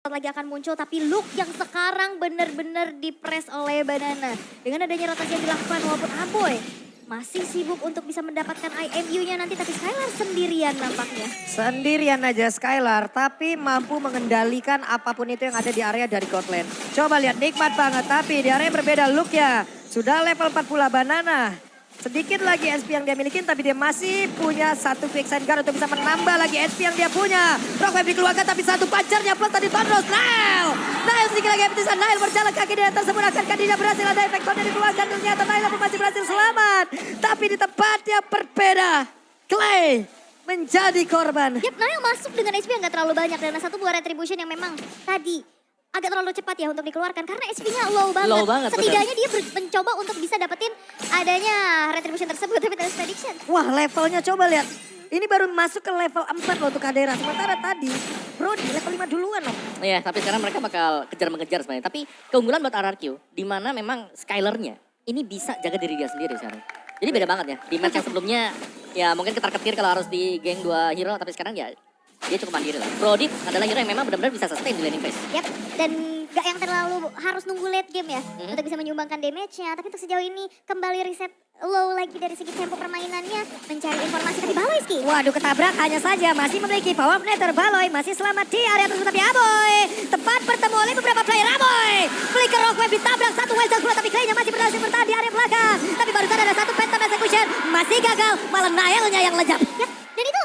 lagi akan muncul, tapi look yang sekarang benar-benar dipres oleh Banana. Dengan adanya rotasi yang dilakukan walaupun Aboy masih sibuk untuk bisa mendapatkan IMU-nya nanti, tapi Skylar sendirian nampaknya. Sendirian aja Skylar, tapi mampu mengendalikan apapun itu yang ada di area dari Godland. Coba lihat, nikmat banget, tapi di area yang berbeda look ya. Sudah level 4 pula Banana. Sedikit lagi SP yang dia milikin, tapi dia masih punya satu quicksand guard untuk bisa menambah lagi SP yang dia punya. Rockwave dikeluarkan, tapi satu pacarnya plus tadi Tondros. Nail sedikit lagi epitisan. Nail berjalan kaki dia tersebut, akankah tidak berhasil, ada efektornya dikeluarkan. Ternyata Nail pun masih berhasil selamat. Tapi di tempat yang berbeda, Clay menjadi korban. Yap, Nail masuk dengan HP yang gak terlalu banyak. Dan satu buah retribution yang memang tadi agak terlalu cepat ya untuk dikeluarkan. Karena HP-nya low banget. Low banget, setidaknya dia mencoba untuk bisa dapetin adanya retribution tersebut. Tapi terus prediction. Wah, levelnya coba lihat. Ini baru masuk ke level 4 loh untuk Kadera. Sementara tadi Brody level 5 duluan loh. Iya, tapi sekarang mereka bakal kejar-mengejar sebenarnya. Tapi keunggulan buat RRQ, di mana memang Skylar-nya ini bisa jaga diri dia sendiri sekarang. Jadi beda banget ya. Di match yang sebelumnya ya mungkin ketar-ketir kalau harus di geng 2 hero, tapi sekarang ya dia cukup mandiri lah. Brody adalah hero yang memang benar-benar bisa sustain di laning phase. Yap, dan gak yang terlalu harus nunggu late game ya. Untuk bisa menyumbangkan damage-nya. Tapi untuk sejauh ini kembali reset low lagi dari segi tempo permainannya. Mencari informasi dari Baloyski. Waduh, ketabrak hanya saja masih memiliki power up nether. Baloy masih selamat di area tersebut, tapi Aboy tepat bertemu oleh beberapa player. Aboy flicker Rockwave ditabrak satu wild pula, tapi Clay-nya masih berhasil bertahan di area belakang. Tapi baru saja ada satu phantom execution, masih gagal, malah Nail-nya yang lejap. Yap, dan itu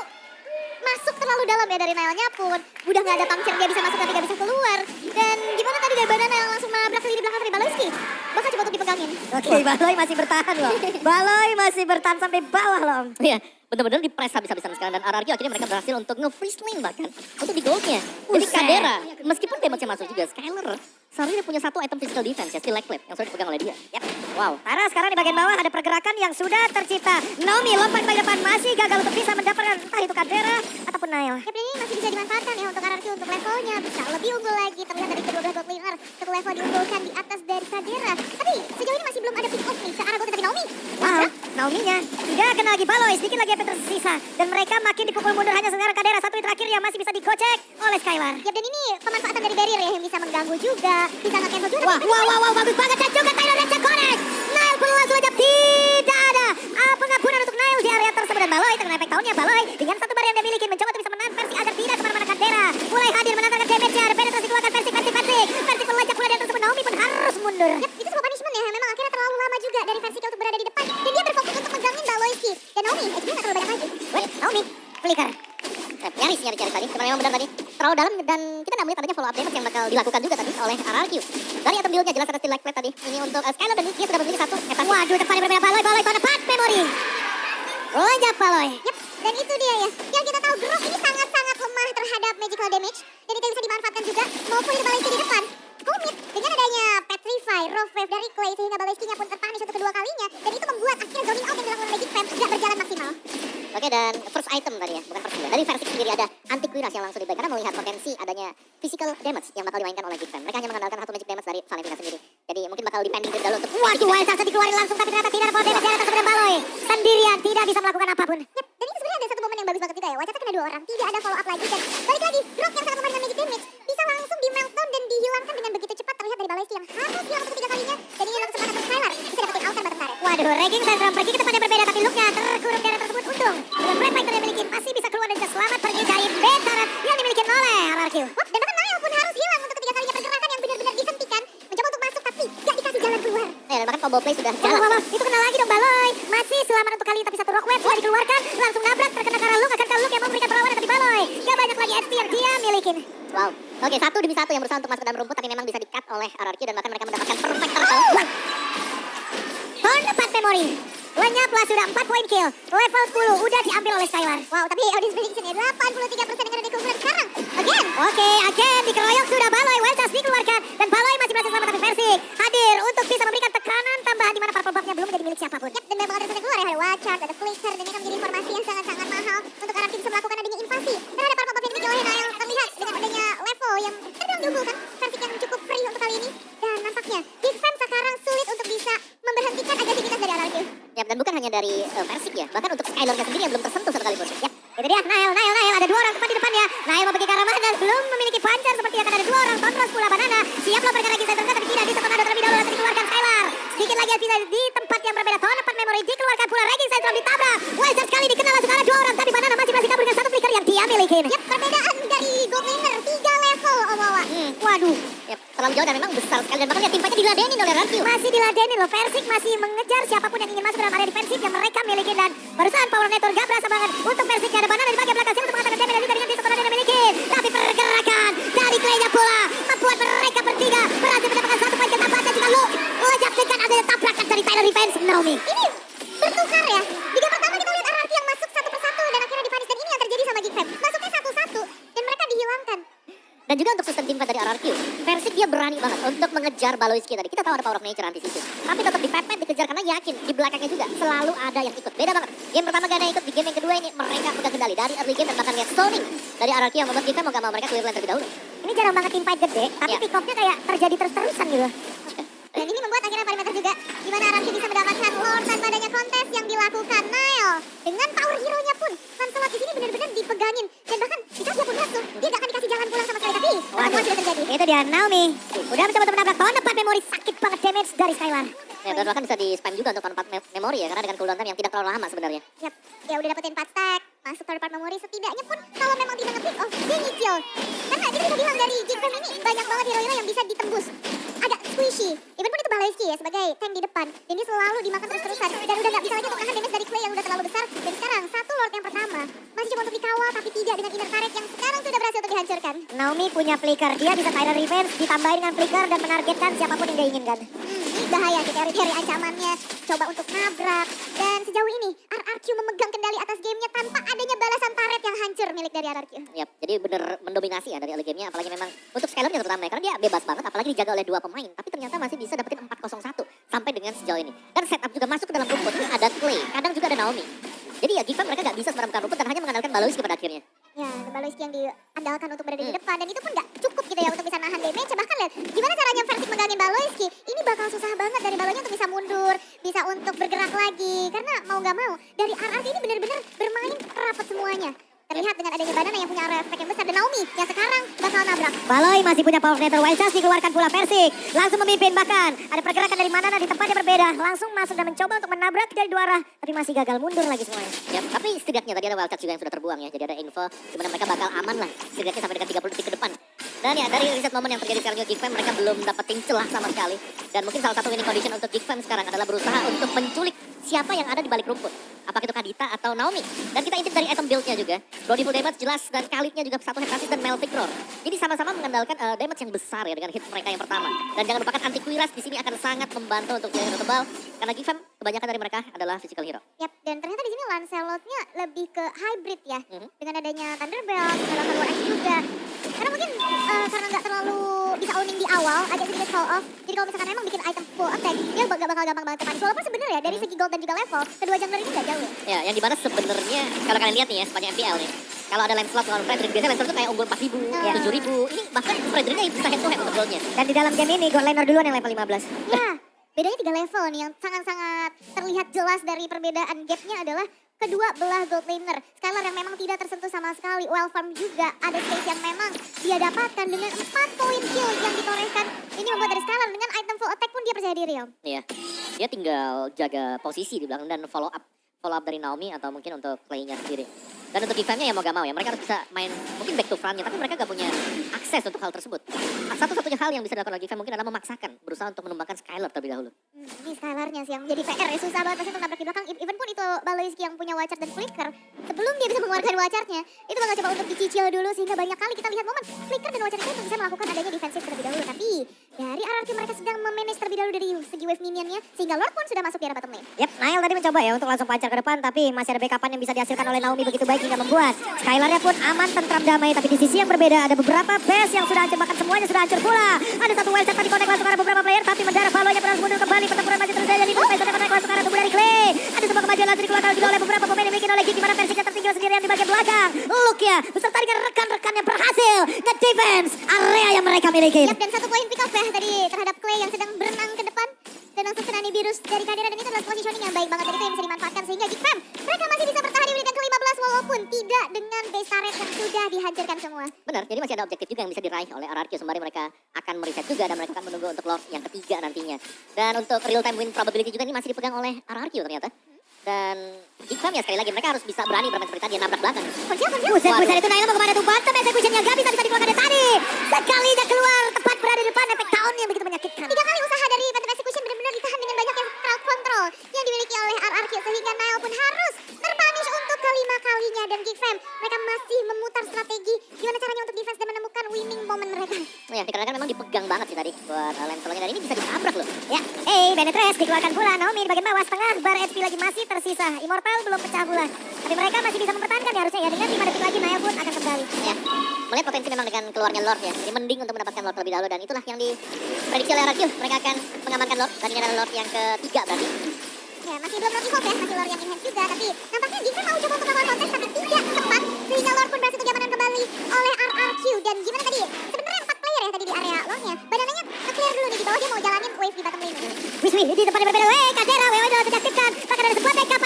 masuk terlalu dalam ya dari Nailnya pun. Udah gak ada puncture, dia bisa masuk tapi gak bisa keluar. Dan gimana tadi dari Banana yang langsung nabrak ke lini belakang dari Baloyski. Bahkan coba untuk dipegangin. Oke, Baloy masih bertahan loh. Baloy masih bertahan sampai bawah loh. Iya, benar-benar dipres habis-habisan sekarang. Dan RRQ akhirnya mereka berhasil untuk nge-freeze lane bahkan. Untuk di goldnya. Jadi Buset. Kadera, meskipun damage-nya masuk juga, Skylar seharusnya punya satu item physical defense ya, Still Like Clip, yang sudah dipegang oleh dia. Yap. Wow, Tara sekarang di bagian bawah ada pergerakan yang sudah tercipta. Naomi lompat ke depan, masih gagal untuk bisa mendapatkan entah itu Kadera ataupun Nail. Yap, dan ini masih bisa dimanfaatkan ya untuk RRQ untuk levelnya. Bisa lebih unggul lagi terlihat dari kedua belah bot laner. Satu level diunggulkan di atas dari Kadera. Tapi sejauh ini masih belum ada pick off nih ke arah bot dari Naomi. Wow, Naomi-nya tidak kena lagi Baloy, sedikit lagi yang tersisa. Dan mereka makin dipukul mundur, hanya sekarang Kadera satu hit terakhir yang masih bisa digocek oleh Skylar. Yap, dan ini pemanfaatan dari barrier ya yang bisa mengganggu juga. Bisa nge-cancel juga. Wow, bagus banget dan juga Tyler Recha connect. Nail pun langsung aja tidak ada pengampunan untuk Nail di area tersebut. Dan Baloy terkena impact tahunnya. Baloy dengan satu bar yang dia miliki mencoba untuk bisa menahan versi agar tidak kemana-mana. Kadera mulai hadir menandakan damage-nya. Ada penetrasi keluarkan versi melajak pula di atas tersebut. Naomi pun harus mundur. Yap, itu sebuah punishment ya. Memang akhirnya terlalu lama juga dari versi untuk berada di depan. Dan dia berfokus untuk megangin Baloyski. Dan Naomi, HP-nya gak terlalu banyak lagi. Wait, Naomi flicker. Nyaris tadi. Karena memang benar tadi terlalu dalam dan kita nggak melihat adanya follow up damage yang bakal dilakukan juga tadi oleh RRQ. Dari item build-nya jelas ada Still Like Play tadi. Ini untuk Skylar dan dia sudah memiliki satu. Waduh, depannya berbeda Baloy tepat memory. Lejap Baloy. Yap, dan itu dia ya. Yang kita tahu Grok ini sangat-sangat lemah terhadap magical damage. Dan itu yang bisa dimanfaatkan juga maupun di Baloyski di depan. Komit dengan adanya Petrify, Rough Wave dari Clay sehingga Baloyski-nya pun terpunish untuk kedua kalinya. Dan itu membuat akhirnya zoning out yang dilakukan oleh Magic Fam tidak berjalan maksimal. Oke, dan first item tadi ya, bukan first juga. Dari versi sendiri ada anti kuiras yang langsung dibeli karena melihat potensi adanya physical damage yang bakal dimainkan oleh Magic Fam. Mereka hanya mengandalkan satu magic damage dari Valentina sendiri. Jadi mungkin bakal depending dulu untuk Waduh, wild charge dikeluarin langsung tapi ternyata tidak ada power damage di atas tersebut. Baloy sendirian tidak bisa melakukan apapun. Yap, dan ini sebenarnya ada satu momen yang bagus banget juga ya. Wacata kena dua orang, tidak ada follow up lagi. Dan balik lagi, Grok yang sangat lemah dengan magic damage bisa langsung di meltdown dan dihilangkan dengan begitu cepat terlihat dari Baloyski yang harus hilang untuk ketiga kalinya. Dan ini adalah kesempatan untuk Skylar bisa dapetin Altan bottom turret. Waduh, Reging Syndrome pergi ke tempat yang berbeda tapi look-nya terkurung di area tersebut. Untung dengan Red Fighter yang dimiliki masih bisa keluar dan bisa selamat pergi dari Bentaran yang dimiliki oleh RRQ. Wah, dan bahkan Nail pun harus hilang untuk ketiga kalinya pergerakan yang benar-benar dihentikan. Mencoba untuk masuk tapi gak dikasih jalan keluar. ya, dan bahkan combo play sudah jalan. Wah, itu kena lagi dong Baloy. Masih selamat untuk kali ini tapi satu Rockwave sudah dikeluarkan. Langsung nabrak terkena karena Luke. Akankah Luke yang memberikan perlawanan tapi Baloy gak banyak lagi HP yang dia milikin. Wow. Oke, satu demi satu yang berusaha untuk masuk ke dalam rumput tapi memang bisa di-cut oleh RRQ dan bahkan mereka mendapatkan perfect turtle. Turn tepat memory. Lenyaplah sudah 4 poin kill. Level 10 udah diambil oleh Skylar. Wow, tapi audience prediction ya 83% dengan ada keunggulan sekarang. Again. Oke, again dikeroyok sudah Baloy. Wild Charge dikeluarkan dan Baloy masih berhasil selamat tapi versi hadir untuk bisa memberikan tekanan tambahan di mana purple buff-nya belum menjadi milik siapapun. Yap, dan banyak banget yang keluar ya. Ada Watchard, ada Flicker, dan ini akan menjadi informasi yang sangat-sangat mahal untuk RRQ bisa melakukan adanya invasi. Terhadap purple buff yang dimiliki oleh Nail terlihat dengan adanya level yang terbilang diunggulkan. Versi yang cukup free untuk kali ini. Dan nampaknya Big Fam sekarang sulit untuk bisa memberhentikan agresivitas dari RRQ. Ya, dan bukan hanya dari Versik ya, bahkan untuk Skylar-nya sendiri yang belum tersentuh sekalipun. Yap, itu dia Nail. Ada 2 orang tepat di depannya. Nail mau pergi ke arah mana? Belum memiliki pancar seperti akan ada 2 orang Sunrise pula Banana. Siap lo pergerakan center tapi tidak bisa tornado terlebih dahulu langsung dikeluarkan Skylar. Sedikit lagi bisa di tempat yang berbeda. Tempat memori dikeluarkan pula. Raging Sentrum ditabrak. Wildcard sekali dikenal langsung ada 2 orang. Tapi Banana masih berhasil kabur dengan 1 flicker yang dia miliki. Yap, perbedaan dari gold laner 3 level Omawa. Waduh. Yap, terlalu jauh dan memang besar sekali. Dan bahkan ya tim fightnya diladenin oleh RRQ. Masih diladenin loh. Persik masih mengejar siapapun yang ingin masuk dalam area defensif yang mereka miliki. Dan barusan Power Network gak berasa banget untuk Persik. Ada Banana di bagian belakang sini untuk mengatakan damage dan juga dengan tornado yang dimiliki. Tapi pergerakan dari Clay-nya pula membuat mereka bertiga berhasil mendapatkan 1 poin ketambahan dan juga lejak dengan adanya tabrakan dari Tyler Defense. Naomi. Ini bertukar ya. Di game pertama kita lihat RRQ yang masuk satu persatu dan akhirnya dipanis. Dan ini yang terjadi sama Geek Fam. Masuknya satu-satu dan mereka dihilangkan. Dan juga untuk sistem teamfight dari RRQ, Persik dia berani banget untuk mengejar Baloiski tadi. Kita tahu ada power of nature anti situ. Tapi tetap dipepet, dikejar karena yakin di belakangnya juga selalu ada yang ikut. Beda banget. Game pertama gak ada yang ikut, di game yang kedua ini mereka pegang kendali dari early game dan bahkan lihat zoning dari RRQ yang membuat kita mau gak mau mereka clear lane terlebih dahulu. Ini jarang banget tim fight gede, tapi Ya. pick off-nya kayak terjadi terus-terusan gitu. Dan ini membuat akhirnya parameter juga di mana RRQ bisa mendapatkan lore tanpa adanya kontes yang dilakukan Nile. Dengan power hero-nya pun, Lancelot di sini benar-benar dipegangin. Dan bahkan jika dia pun masuk, dia gak akan dikasih jalan pulang sama sekali. Tapi pertemuan sudah terjadi. Itu dia Naomi. Udah mencoba untuk menabrak tahun 4 memori sakit banget damage dari Skylar. Ya, dan bahkan bisa di spam juga untuk tahun 4 memori ya, karena dengan cooldown time yang tidak terlalu lama sebenarnya. Yap, ya udah dapetin 4 stack. Masuk third part memory setidaknya pun kalau memang tidak nge-pick off, dia nyicil. Karena kita bisa bilang dari Geek Fam ini banyak banget hero-hero yang bisa ditembus. Agak squishy. Even pun itu Baloiski ya sebagai tank di depan. Dan dia selalu dimakan terus-terusan. Dan udah gak bisa lagi untuk nahan damage dari Clay yang udah terlalu besar. Dan sekarang satu Lord yang pertama masih coba untuk dikawal tapi tidak dengan inner turret yang sekarang sudah berhasil untuk dihancurkan. Naomi punya flicker. Dia bisa Tyler Revenge ditambahin dengan flicker dan menargetkan siapapun yang dia inginkan. Ini bahaya sih teori-teori ancamannya. Coba untuk nabrak. Dan sejauh ini RRQ memegang kendali atas gamenya tanpa adanya balasan turret yang hancur milik dari RRQ. Yap, jadi bener mendominasi ya dari early game-nya, apalagi memang untuk Skylar-nya terutama ya, karena dia bebas banget, apalagi dijaga oleh 2 pemain, tapi ternyata masih bisa dapetin 4-0-1 sampai dengan sejauh ini. Dan setup juga masuk ke dalam rumput, ini ada Clay, kadang juga ada Naomi. Jadi ya Geek Fam mereka gak bisa sebenarnya rumput dan hanya mengandalkan Baloiski pada akhirnya. Ya, Baloiski yang diandalkan untuk berada di depan dan itu pun gak cukup gitu ya untuk bisa nahan damage. Bahkan lihat gimana caranya Persik menggangin Baloiski. Ini bakal susah banget dari Balonya untuk bisa mundur, bisa untuk bergerak lagi. Karena mau gak mau dari RRQ ini benar-benar bermain rapat semuanya. Terlihat dengan adanya Banana yang punya area efek yang besar dan Naomi yang sekarang bakal nabrak. Baloi masih punya power creator wild charge dikeluarkan pula Persik. Langsung memimpin bahkan ada pergerakan dari Banana di tempat yang berbeda. Langsung masuk dan mencoba untuk menabrak dari 2 arah. Tapi masih gagal mundur lagi semuanya. Ya, tapi setidaknya tadi ada wild card juga yang sudah terbuang ya. Jadi ada info dimana mereka bakal aman lah. Setidaknya sampai dengan 30 detik ke depan. Dan ya dari reset momen yang terjadi sekarang juga Geek Fam mereka belum dapetin celah sama sekali. Dan mungkin salah satu winning condition untuk Geek Fam sekarang adalah berusaha untuk menculik siapa yang ada di balik rumput. Apakah itu Kadita atau Naomi. Dan kita intip dari item build-nya juga. Body full damage jelas dan Khalid-nya juga satu head assist dan melting roar. Jadi sama-sama mengandalkan damage yang besar ya dengan hit mereka yang pertama. Dan jangan lupakan anti kuiras di sini akan sangat membantu untuk hero tebal. Karena Geek Fam kebanyakan dari mereka adalah physical hero. Yap, dan ternyata di sini Lancelot-nya lebih ke hybrid ya. Dengan adanya Thunderbelt, melakukan War X juga. Karena mungkin karena nggak terlalu bisa owning di awal, agak sedikit fall off. Jadi kalau misalkan emang bikin item full attack, dia gak bakal gampang banget terpanis. Walaupun sebenarnya dari segi gold dan juga level, kedua jungler ini gak jauh ya. Ya, yang dimana sebenarnya kalau kalian lihat nih ya sepanjang MPL nih. Kalau ada Lancelot lawan Frederick, biasanya Lancelot tuh kayak unggul 4.000, 7.000. Ini bahkan Fredericknya bisa head to head untuk goldnya. Dan di dalam game ini gold laner duluan yang level 15. Ya, bedanya 3 level nih yang sangat-sangat terlihat jelas dari perbedaan gapnya adalah kedua belah gold laner. Skylar yang memang tidak tersentuh sama sekali. Well farm juga ada space yang memang dia dapatkan dengan 4 poin kill yang ditorehkan. Ini membuat dari Skylar dengan item full attack pun dia percaya diri Om. Iya, dia tinggal jaga posisi di belakang dan follow up dari Naomi atau mungkin untuk play-nya sendiri. Dan untuk Geek Fam-nya ya mau gak mau ya, mereka harus bisa main mungkin back to front-nya, tapi mereka gak punya akses untuk hal tersebut. Satu-satunya hal yang bisa dilakukan oleh Geek Fam mungkin adalah memaksakan, berusaha untuk menumbangkan Skylar terlebih dahulu. Ini Skylar-nya sih yang jadi PR ya, susah banget pasti untuk nabrak di belakang. Even pun itu Baloiski yang punya wachart dan flicker, sebelum dia bisa mengeluarkan wachartnya, itu bakal coba untuk dicicil dulu sehingga banyak kali kita lihat momen flicker dan wachart itu untuk bisa melakukan adanya defensif terlebih dahulu. Tapi dari RRQ mereka sedang memanage terlebih dahulu dari segi wave minionnya, sehingga Lord pun sudah masuk di area bottom lane. Yap, Nile tadi mencoba ya untuk langsung pancar ke depan, tapi masih ada backupan yang bisa dihasilkan oleh Naomi begitu baik hingga membuat Skylar-nya pun aman, tentram, damai. Tapi di sisi yang berbeda ada beberapa base yang sudah hancur, bahkan semuanya sudah hancur pula. Ada satu wild tadi connect langsung ada beberapa player, tapi mendarat Balonya berhasil mundur kembali. Pertempuran masih terjadi di base connect langsung ada tubuh dari Clay. Ada sebuah kemajuan langsung dikeluarkan juga oleh beberapa pemain yang dimiliki oleh Geek, di mana Persik tertinggal sendirian di bagian belakang. Look ya, beserta dengan rekan-rekan yang berhasil nge-defense area yang mereka miliki. Yap, dan 1 poin pick off ya tadi terhadap Clay yang sedang berenang ke depan. Dan langsung kena nih virus dari Kadira dan itu adalah positioning yang baik banget. Dan itu yang bisa dimanfaatkan sehingga Geek Fam mereka masih bisa bertahan di menit yang ke-15 walaupun tidak dengan base turret yang sudah dihancurkan semua. Benar, jadi masih ada objektif juga yang bisa diraih oleh RRQ sembari mereka akan mereset juga dan mereka akan menunggu untuk Lord yang ketiga nantinya. Dan untuk real time win probability juga ini masih dipegang oleh RRQ ternyata. Dan Bigfam ya sekali lagi mereka harus bisa berani bermain seperti tadi yang nabrak belakang. Buset itu Naila mau kemana tuh Bantem executionnya gak bisa dikeluarkan dari tadi. Sekalinya keluar tepat berada di depan efek down yang begitu menyakitkan. 3 kali usaha dari Phantom Execution benar-benar ditahan dengan banyaknya crowd control yang dimiliki oleh RRQ sehingga Nile pun harus terpunish untuk kelima kalinya dan Geekfam mereka masih memutar strategi gimana caranya untuk defense dan menemukan winning moment mereka. Ya, dikarenakan memang dipegang banget sih tadi buat Lancelotnya dan ini bisa ditabrak loh. Ya, Benetres dikeluarkan pula. Naomi di bagian bawah setengah bar HP lagi masih tersisa. Immortal belum pecah pula. Tapi mereka masih bisa mempertahankan ya harusnya ya. Dengan 5 detik lagi Naya pun akan kembali. Ya, melihat potensi memang dengan keluarnya Lord ya. Jadi mending untuk mendapatkan Lord terlebih dahulu dan itulah yang diprediksi oleh RRQ. Mereka akan mengamankan Lord dan ini adalah Lord yang ketiga berarti. Ya masih belum Rocky Hope ya, masih Lord yang in hand juga tapi nampaknya Geekfam mau coba untuk melawan kontes tapi tidak sempat sehingga Lord pun berhasil diamankan kembali oleh RRQ dan gimana tadi? Sebenarnya 4 player ya tadi di area Lordnya. Banananya nge-clear dulu nih di bawah dia mau jalanin wave di bottom lane. Wiswi di depan yang berbeda. Kadera, Wewe adalah terjatuhkan. Bahkan ada sebuah backup